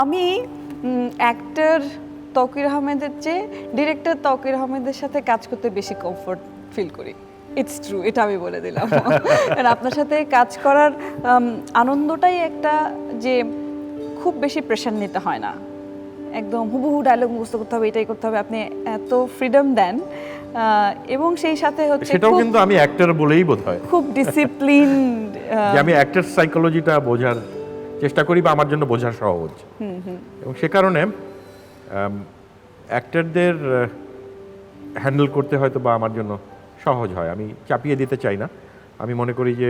আমি অ্যাক্টর তৌকির আহমেদের চেয়ে ডিরেক্টর তৌকির আহমেদের সাথে কাজ করতে বেশি কমফোর্ট ফিল করি। ইটস ট্রু, এটা আমি বলে দিলাম। কারণ আপনার সাথে কাজ করার আনন্দটাই একটা যে খুব বেশি প্রেশার নিতে হয় না, একদম হুবহু ডায়লগ মুখস্থ করতে হবে, এটাই করতে হবে, আপনি এত ফ্রিডম দেন এবং সেই সাথে হচ্ছে সেটাও কিন্তু আমি অ্যাক্টর বলেই বোধ হয় খুব ডিসিপ্লিন, যে আমি অ্যাক্টর সাইকোলজিটা বোঝার চেষ্টা করি বা আমার জন্য বোঝা সহজ। এবং সে কারণে অ্যাক্টরদের হ্যান্ডেল করতে হয়তো বা আমার জন্য সহজ হয়। আমি চাপিয়ে দিতে চাই না। আমি মনে করি যে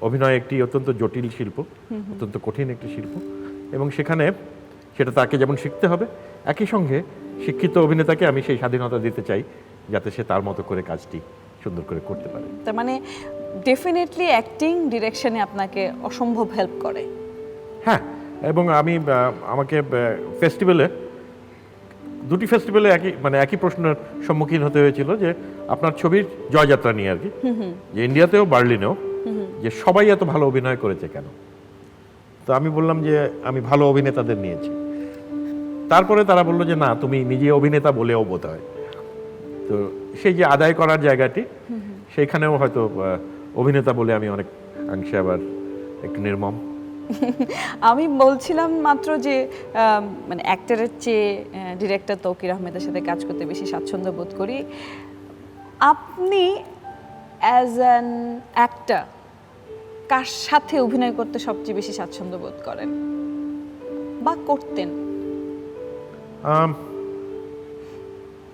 অভিনয় একটি অত্যন্ত জটিল শিল্প, অত্যন্ত কঠিন একটি শিল্প, এবং সেখানে সেটা তাকে যেমন শিখতে হবে, একই সঙ্গে শিক্ষিত অভিনেতাকে আমি সেই স্বাধীনতা দিতে চাই যাতে সে তার মতো করে কাজটি সুন্দর করে করতে পারে। তার মানে ডেফিনেটলি অ্যাক্টিং ডিরেকশনে আপনাকে অসম্ভব হেল্প করে। হ্যাঁ, এবং আমি আমাকে ফেস্টিভ্যালে দুটি ফেস্টিভ্যালে একই প্রশ্নের সম্মুখীন হতে হয়েছিল যে আপনার ছবির জয়যাত্রা নিয়ে আর কি, যে ইন্ডিয়াতেও বার্লিনেও যে সবাই এত ভালো অভিনয় করেছে কেন। তো আমি বললাম যে আমি ভালো অভিনেতাদের নিয়েছি। তারপরে তারা বললো যে না, তুমি নিজে অভিনেতা বলেও বোধ হয়। তো সেই যে আদায় করার জায়গাটি, সেইখানেও হয়তো অভিনেতা বলে আমি অনেক অংশে আবার একটু নির্মম। আমি বলছিলাম মাত্র যে মানে অ্যাক্টরের চেয়ে ডিরেক্টর তৌকির আহমেদের সাথে কাজ করতে বেশি স্বাচ্ছন্দ্য বোধ করি। আপনি অ্যাজ অ্যান অ্যাক্টর কার সাথে অভিনয় করতে সবচেয়ে বেশি স্বাচ্ছন্দ্য বোধ করেন বা করতেন?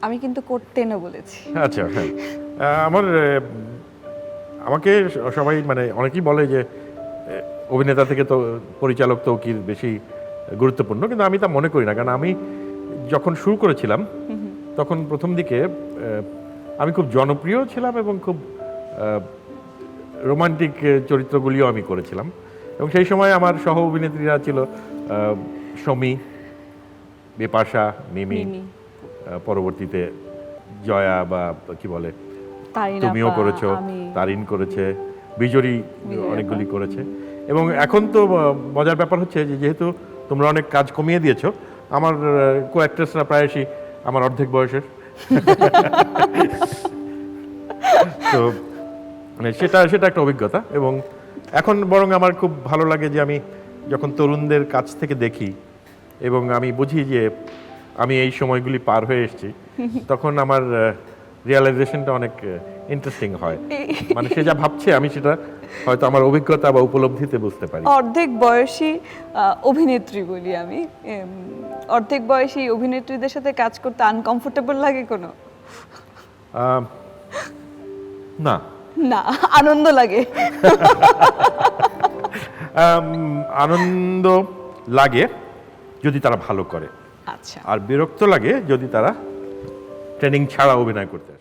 আমি কিন্তু করতেনও বলেছি। আচ্ছা, হ্যাঁ, আমাকে সবাই অনেকেই বলে যে অভিনেতা থেকে তো পরিচালক তৌকির বেশি গুরুত্বপূর্ণ, কিন্তু আমি তা মনে করি না। কারণ আমি যখন শুরু করেছিলাম তখন প্রথম দিকে আমি খুব জনপ্রিয় ছিলাম এবং খুব রোমান্টিক চরিত্রগুলিও আমি করেছিলাম, এবং সেই সময় আমার সহ অভিনেত্রীরা ছিল সমী, বিপাশা, মিমি, পরবর্তীতে জয়া বা কি বলে তুমিও করেছো, তারিন করেছে, বিজয়ী অনেকগুলি করেছে। এবং এখন তো মজার ব্যাপার হচ্ছে যে যেহেতু তোমরা অনেক কাজ কমিয়ে দিয়েছো, আমার কো অ্যাক্ট্রেসরা প্রায়শই আমার অর্ধেক বয়সের। তো সেটা একটা অভিজ্ঞতা। এবং এখন বরং আমার খুব ভালো লাগে যে আমি যখন তরুণদের কাছ থেকে দেখি এবং আমি বুঝি যে আমি এই সময়গুলি পার হয়ে এসেছি, তখন আমার রিয়েলাইজেশনটা অনেক ইন্টারেস্টিং হয়। মানে সে যা ভাবছে আমি সেটা হয়তো আমার অভিজ্ঞতা বা উপলব্ধিতে বুঝতে পারি। অর্ধেক বয়সী অভিনেত্রী বলি আমি, অর্ধেক বয়সী অভিনেত্রীদের সাথে কাজ করতে আনকমফোর্টেবল লাগে কোনো? না না, আনন্দ লাগে। আনন্দ লাগে যদি তারা ভালো করে, আচ্ছা, আর বিরক্ত লাগে যদি তারা ট্রেনিং ছাড়া অভিনয় করতে